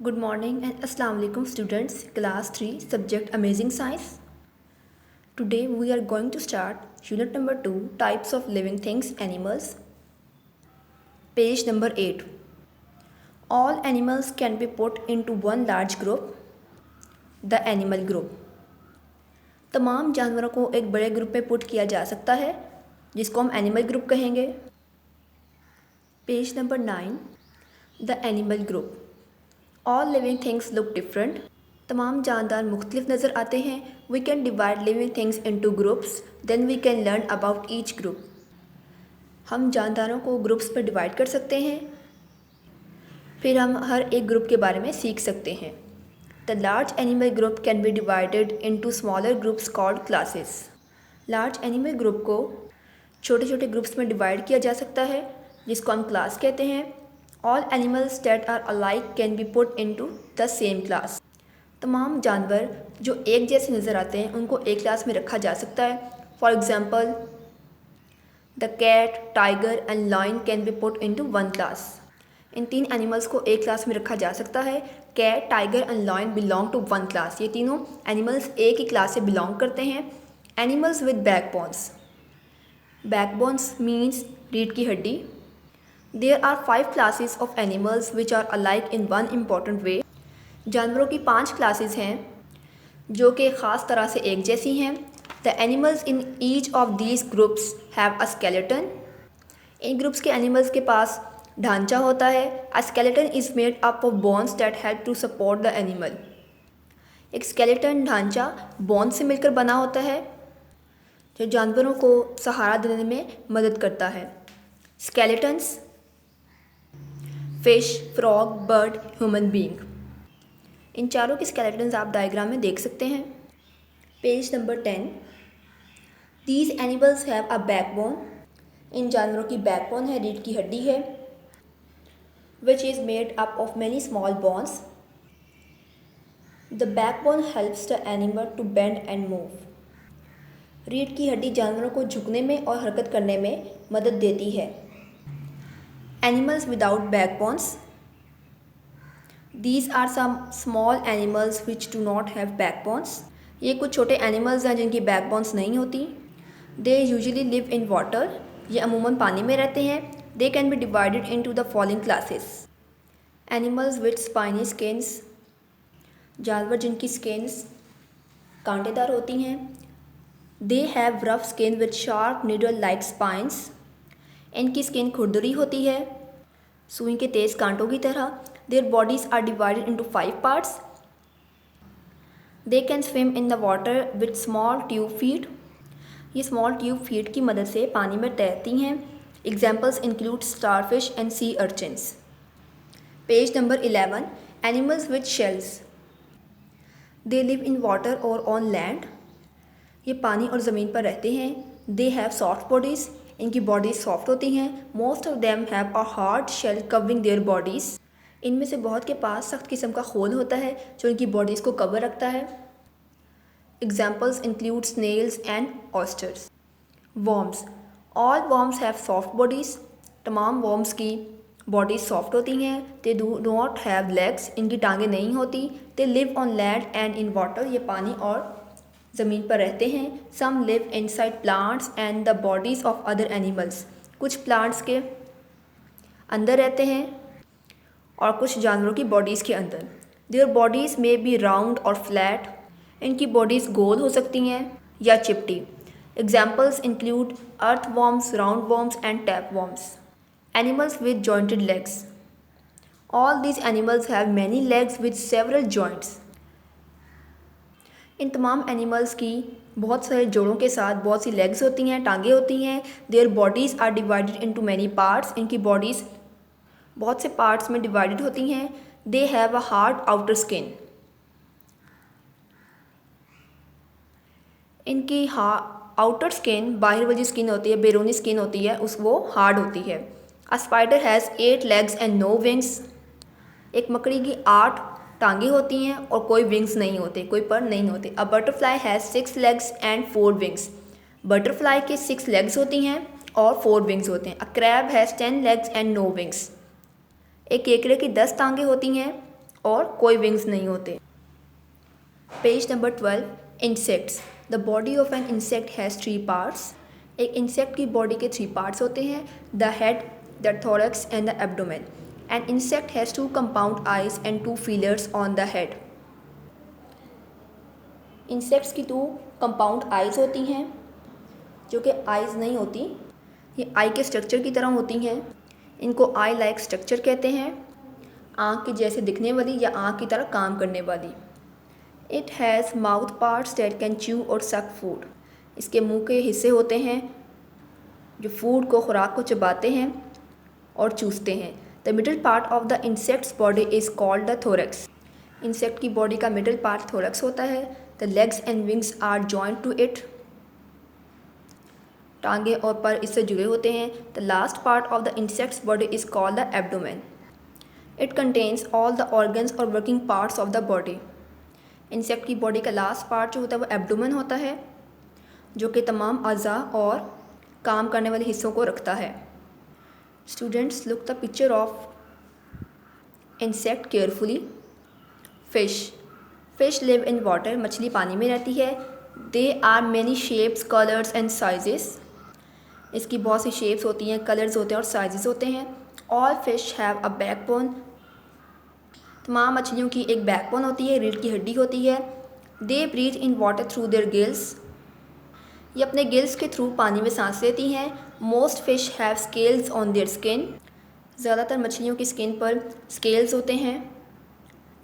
Good morning and Assalamu alaikum students, class 3, subject Amazing Science. Today we are going to start unit number 2, types of living things, animals. Page number 8. All animals can be put into one large group, the animal group. तमाम जानवरों को एक बड़े group में put किया जा सकता है जिसको हम एनिमल ग्रुप कहेंगे. Page number 9, the animal group. All living things look different. तमाम जानदार मुख्तलिफ नज़र आते हैं. We can divide living things into groups, then we can learn about each group. हम जानदारों को ग्रुप्स पर डिवाइड कर सकते हैं, फिर हम हर एक ग्रुप के बारे में सीख सकते हैं. The large animal group can be divided into smaller groups called classes. Large animal group को छोटे छोटे ग्रुप्स में डिवाइड किया जा सकता है जिसको हम क्लास कहते हैं. All animals that are alike can be put into the same class. तमाम जानवर जो एक जैसे नज़र आते हैं उनको एक क्लास में रखा जा सकता है. For example, the cat, tiger and lion can be put into one class. इन तीन एनिमल्स को एक क्लास में रखा जा सकता है. Cat, tiger and lion belong to one class. ये तीनों एनिमल्स एक ही क्लास से बिलोंग करते हैं. Animals with backbones. Backbones means रीढ़ की हड्डी. There are 5 classes of animals which are alike in one important way. जानवरों की 5 क्लासेस हैं जो कि ख़ास तरह से एक जैसी हैं. The animals in each of these groups have a skeleton. In groups के एनिमल्स के पास ढांचा होता है. A skeleton is made up of bones that help to support the animal. एक skeleton ढांचा बोन से मिलकर बना होता है जो जानवरों को सहारा देने में मदद करता है. Skeletons, fish, frog, bird, human being. इन चारों के स्केलेटन्स आप डायग्राम में देख सकते हैं. Page number 10. These animals have a backbone. इन जानवरों की बैकबोन है, रीढ़ की हड्डी है, which is made up of many small bones. The backbone helps the animal to bend and move. रीढ़ की हड्डी जानवरों को झुकने में और हरकत करने में मदद देती है. Animals without backbones. These are some small animals which do not have backbones. ये कुछ छोटे एनिमल्स हैं जिनकी बैकबोन्स नहीं होती. They usually live in water. ये अमूमन पानी में रहते हैं. They can be divided into the following classes. Animals with spiny skins. जानवर जिनकी skins कांटेदार होती हैं. They have rough skin with sharp needle-like spines. इनकी स्किन खुरदरी होती है, सुई के तेज़ कांटों की तरह. Their bodies are divided into 5 parts. They can swim in the water with small tube feet. ये स्मॉल ट्यूब फीट की मदद से पानी में तैरती हैं. Examples include starfish and sea urchins. Page number 11. Animals with shells. They live in water और on land. ये पानी और ज़मीन पर रहते हैं. They have soft bodies. इनकी बॉडीज़ सॉफ्ट होती हैं. Most of them have a hard shell covering their bodies. इनमें से बहुत के पास सख्त किस्म का खोल होता है जो इनकी बॉडीज़ को कवर रखता है. Examples include snails and oysters. Worms. All worms have soft bodies. तमाम वॉर्म्स की बॉडीज़ सॉफ्ट होती हैं. They do not have legs. इनकी टांगें नहीं होती. They live on land and in water. ये पानी और ज़मीन पर रहते हैं. Some live inside plants and the bodies of other animals. कुछ प्लांट्स के अंदर रहते हैं और कुछ जानवरों की बॉडीज़ के अंदर. Their bodies may be round or flat. इनकी बॉडीज़ गोल हो सकती हैं या चिपटी. Examples include earth worms, round worms and tape worms. Animals with jointed legs. All these animals have many legs with several joints. इन तमाम एनिमल्स की बहुत सारे जोड़ों के साथ बहुत सी लेग्स होती हैं, टांगें होती हैं. Their bodies are divided into many parts. इनकी बॉडीज़ बहुत से पार्ट्स में डिवाइडेड होती हैं. They have a hard outer skin. इनकी आउटर स्किन, बाहर वाली स्किन होती है, बैरूनी स्किन होती है, वो हार्ड होती है. A spider has 8 legs and no wings. एक मकड़ी की 8 टांगे होती हैं और कोई विंग्स नहीं होते, कोई पर नहीं होते. A butterfly has 6 legs and 4 wings. Butterfly के 6 लेग्स होती हैं और 4 विंग्स होते हैं. A crab has 10 legs and no wings. एक केकड़े की 10 टांगे होती हैं और कोई विंग्स नहीं होते। Page number 12, insects. The body of an insect has 3 parts. एक इंसेक्ट की बॉडी के 3 पार्ट्स होते हैं, the head, the thorax and the abdomen. An insect has 2 compound eyes and 2 feelers on the head. Insects की 2 compound eyes होती हैं, जो कि आइज नहीं होती, ये आई के स्ट्रक्चर की तरह होती हैं। इनको आई लाइक स्ट्रक्चर कहते हैं, आँख के जैसे दिखने वाली या आँख की तरह काम करने वाली। It has mouth parts that can chew और सक फूड। इसके मुंह के हिस्से होते हैं जो फूड को, खुराक को चबाते हैं और चूसते हैं। The middle part of the insect's body is called the thorax. Insect की बॉडी का मिडल पार्ट थोरैक्स होता है। The legs and wings are joint to it. टांगे और पर इससे जुड़े होते हैं। The last part of the insect's body is called the abdomen. It contains all the organs और working parts of the body. Insect की बॉडी का लास्ट पार्ट जो होता है वो एब्डोमेन होता है, जो कि तमाम अज़ा और काम करने वाले हिस्सों को रखता है। Students, look the picture of insect carefully. Fish live in water. मछली पानी में रहती है। They are many shapes, colours and sizes. इसकी बहुत सी शेप्स होती हैं, कलर्स होते हैं और साइजेस होते हैं। All fish have a backbone. तमाम मछलियों की एक बैकबोन होती है, रीढ़ की हड्डी होती है। They breathe in water through their gills. ये अपने गिल्स के थ्रू पानी में सांस लेती हैं। Most fish have scales on their skin. ज़्यादातर मछलियों की स्किन पर स्केल्स होते हैं,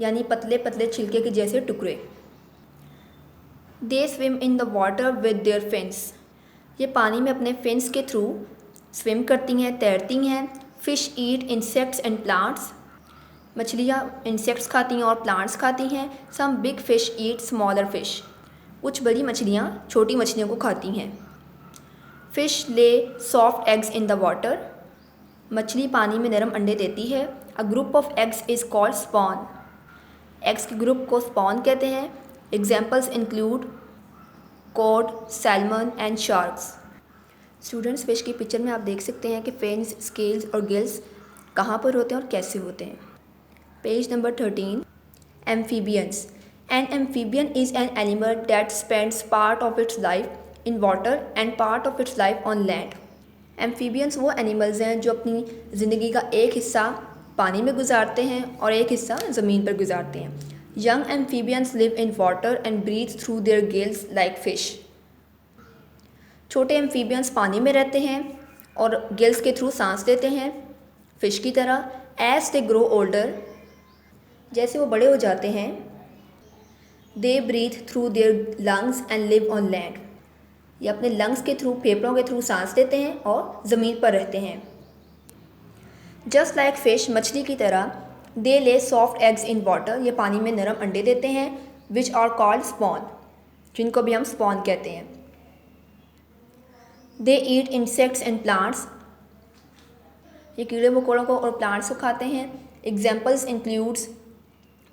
यानी पतले पतले छिलके के जैसे टुकड़े। दे swim in the water with their fins. ये पानी में अपने फिन्स के थ्रू स्विम करती हैं, तैरती हैं। Fish eat insects and plants. मछलियाँ इंसेक्ट्स खाती हैं और प्लांट्स खाती हैं। सम बिग फिश ईट स्मॉलर फिश। कुछ बड़ी मछलियाँ छोटी मछलियों को खाती हैं। Fish lay soft eggs in the water. मछली पानी में नरम अंडे देती है। A group of eggs is called spawn. Eggs के ग्रुप को स्पॉन कहते हैं। Examples include cod, salmon and sharks. Students, fish की पिक्चर में आप देख सकते हैं कि फिन्स, स्केल्स और गिल्स कहाँ पर होते हैं और कैसे होते हैं। Page number 13, amphibians. An amphibian is an animal that spends part of its life in water and part of its life on land. Amphibians वो एनिमल्स हैं जो अपनी ज़िंदगी का एक हिस्सा पानी में गुजारते हैं और एक हिस्सा ज़मीन पर गुजारते हैं। Young amphibians live in water and breathe through their gills like fish. छोटे एम्फीबियंस पानी में रहते हैं और गिल्स के थ्रू सांस लेते हैं, फ़िश की तरह। एज दे ग्रो ओल्डर, जैसे वो बड़े हो जाते हैं, they breathe through their lungs and live on land. ये अपने लंग्स के थ्रू, फेफड़ों के थ्रू सांस लेते हैं और ज़मीन पर रहते हैं। जस्ट लाइक फिश, मछली की तरह, दे ले सॉफ्ट एग्स इन वाटर। ये पानी में नरम अंडे देते हैं। विच आर कॉल्ड स्पॉन, जिनको भी हम स्पॉन कहते हैं। They eat insects and plants. ये कीड़े मकोड़ों को और प्लांट्स को खाते हैं। Examples includes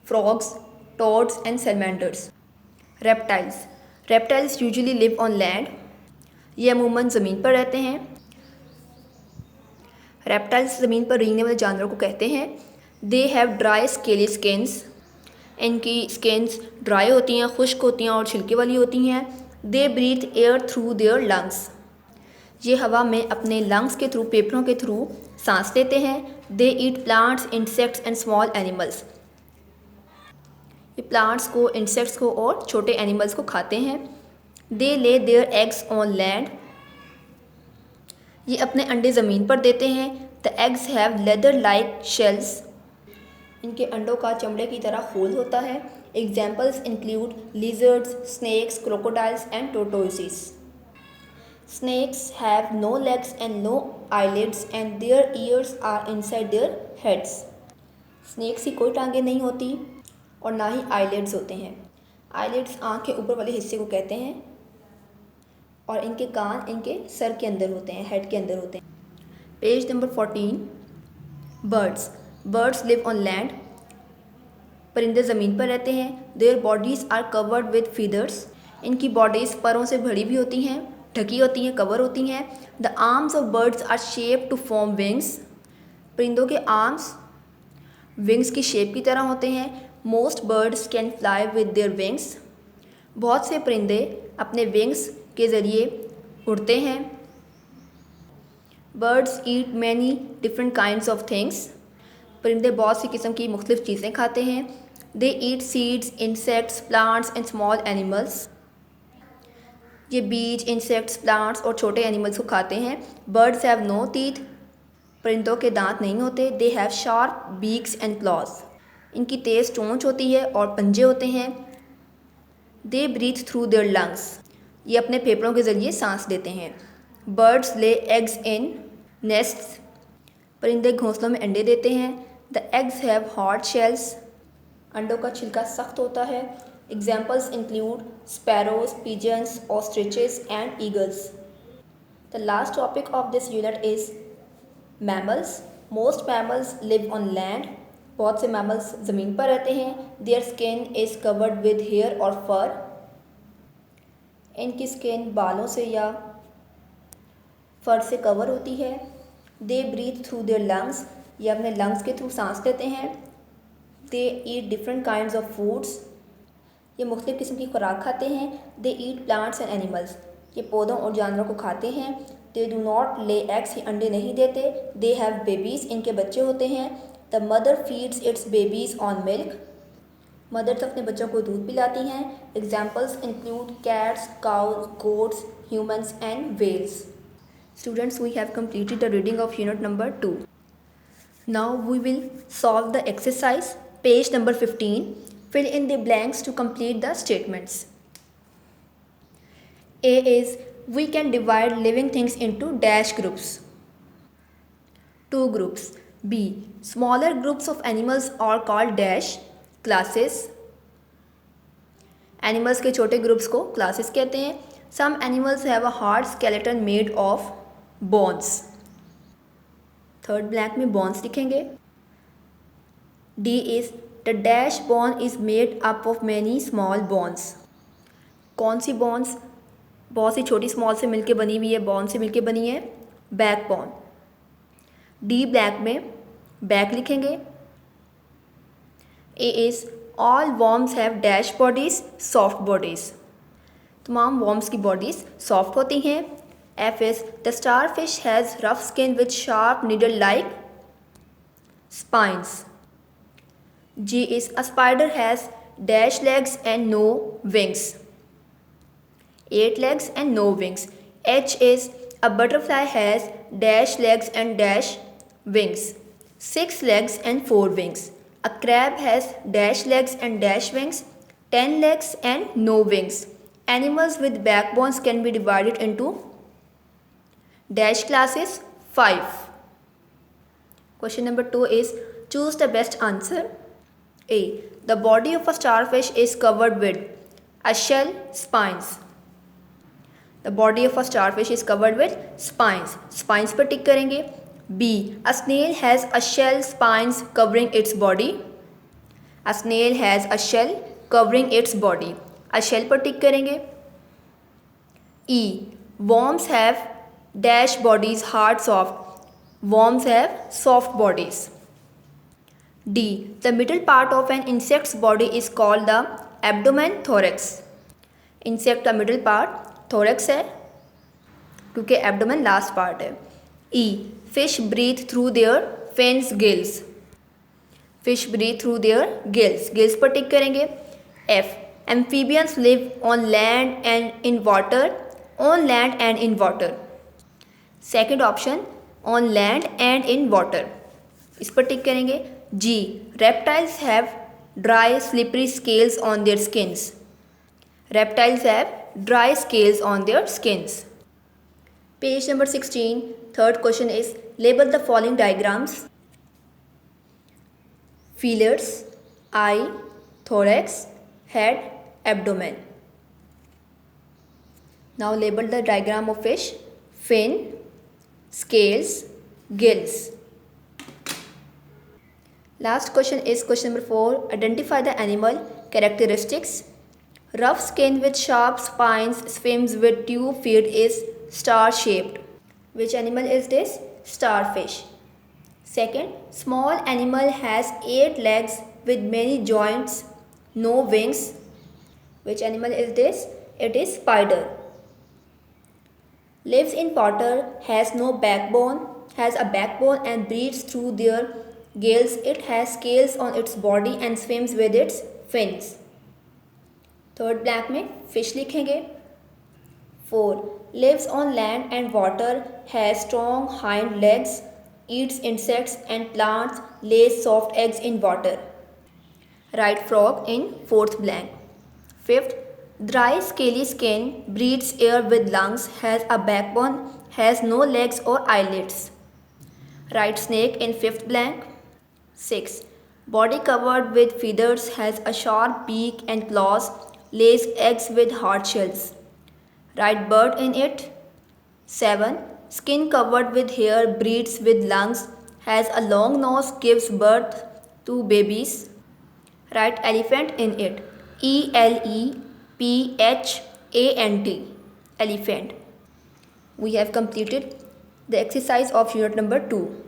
frogs, toads and salamanders. Reptiles usually live on land. ये अमूमन ज़मीन पर रहते हैं। रेप्टाइल्स ज़मीन पर रेंगने वाले जानवरों को कहते हैं। They have dry scaly skins. इनकी स्किन्स ड्राई होती हैं, खुश्क होती हैं और छिलके वाली होती हैं। They breathe air through their lungs. ये हवा में अपने लंग्स के थ्रू, फेफड़ों के थ्रू सांस लेते हैं। They eat plants, insects and small animals. ये प्लांट्स को, इंसेक्ट्स को और छोटे एनिमल्स को खाते हैं। दे lay their eggs on land. ये अपने अंडे ज़मीन पर देते हैं। The eggs have leather like shells. इनके अंडों का चमड़े की तरह खोल होता है। Examples include lizards, snakes, crocodiles and tortoises. Snakes have no legs and no eyelids and their ears are inside their heads. Snakes की कोई टांगें नहीं होती और ना ही आईलिड्स होते हैं। आईलिड्स आँख के ऊपर वाले हिस्से को कहते हैं और इनके कान इनके सर के अंदर होते हैं, हेड के अंदर होते हैं। Page number 14, birds live on land. परिंदे ज़मीन पर रहते हैं। Their bodies are covered with feathers. इनकी बॉडीज़ परों से भरी भी होती हैं, ढकी होती हैं, कवर होती हैं। The arms of birds are shaped to form wings. परिंदों के आर्म्स विंग्स की शेप की तरह होते हैं। Most birds can fly with their wings. बहुत से परिंदे अपने विंग्स के ज़रिए उड़ते हैं। Birds eat many different kinds of things. परिंदे बहुत सी किस्म की मुख्तलिफ चीज़ें खाते हैं। They eat seeds, insects, plants and small animals. ये बीज, इंसेक्ट्स, प्लांट्स और छोटे एनिमल्स को खाते हैं। Birds have no teeth. परिंदों के दांत नहीं होते। They have sharp beaks and claws. इनकी तेज़ चोंच होती है और पंजे होते हैं। They breathe through their lungs. ये अपने फेफड़ों के ज़रिए सांस लेते हैं। Birds lay eggs in nests. परिंदे घोंसलों में अंडे देते हैं। The eggs have hard shells. अंडों का छिलका सख्त होता है। Examples include sparrows, pigeons, ostriches and eagles. The last topic of this unit is mammals. Most mammals live on land. बहुत से मैमल्स ज़मीन पर रहते हैं। Their skin is covered with hair और फर। इनकी स्किन बालों से या फर से कवर होती है। They breathe through their lungs. ये अपने लंग्स के थ्रू सांस लेते हैं। They eat different kinds of foods. ये मुख्तलिफ़ किस्म की खुराक खाते हैं। They eat plants and animals. ये पौधों और जानवरों को खाते हैं। They do not lay eggs. ये अंडे नहीं देते। They have babies. इनके बच्चे होते हैं। The mother feeds its babies on milk. Mothers अपने बच्चों को दूध पिलाती हैं। Examples include cats, cows, goats, humans and whales. Students, we have completed the reading of unit number 2. Now we will solve the exercise, page number 15. Fill in the blanks to complete the statements. A is, we can divide living things into dash groups. 2 groups. B, smaller groups of animals are called dash classes. Animals के छोटे groups को classes कहते हैं. Some animals have a hard skeleton made of bones. Third blank में bones लिखेंगे. D is, the dash bone is made up of many small bones. कौन सी bones बहुत सी छोटी small से मिलके बनी हुई है, bone से मिलके बनी है? backbone. D ब्लैंक में back लिखेंगे. A is, all worms have dash bodies, soft bodies. तमाम worms की bodies soft होती हैं. F is, the starfish has rough skin with sharp needle-like spines. G is, a spider has dash legs and no wings. 8 legs and no wings. H is, a butterfly has dash legs and dash wings. 6 legs and 4 wings. A crab has dash legs and dash wings. 10 legs and no wings. Animals with backbones can be divided into dash classes 5. Question number 2 is, choose the best answer. A, the body of a starfish is covered with a shell, spines. The body of a starfish is covered with spines. Spines पर tick करेंगे. B, a snail has a shell, spines covering its body. A snail has a shell covering its body. A shell पर tick करेंगे. E, worms have dash bodies, hard, soft. Worms have soft bodies. D, the middle part of an insect's body is called the abdomen, thorax. Insect का middle part thorax है क्योंकि abdomen last part है. E, fish breathe through their fins, gills. Fish breathe through their gills. Gills पर tick करेंगे. F, amphibians live on land and in water. On land and in water. Second option, on land and in water. इस पर tick करेंगे. जी, reptiles have dry slippery scales on their skins. Reptiles have dry scales on their skins. Page number 16. Third question is, label the following diagrams. Feelers, eye, thorax, head, abdomen. Now label the diagram of fish. Fin, scales, gills. Last question is question number 4. Identify the animal characteristics. Rough skin with sharp spines, swims with tube feet, is star shaped. Which animal is this? Starfish. Second, small animal has 8 legs with many joints, no wings. Which animal is this? It is spider. Lives in water, has no backbone, has a backbone and breathes through their gills. It has scales on its body and swims with its fins. Third blank में fish लिखेंगे. 4. Lives on land and water, has strong hind legs, eats insects and plants, lays soft eggs in water. Write frog in fourth blank. Fifth, dry scaly skin, breathes air with lungs, has a backbone, has no legs or eyelids. Write snake in fifth blank. 6. Body covered with feathers, has a sharp beak and claws, lays eggs with hard shells. Write bird in it. 7. Skin covered with hair, breathes with lungs, has a long nose, gives birth to babies. Write elephant in it. ELEPHANT. Elephant. We have completed the exercise of unit number 2.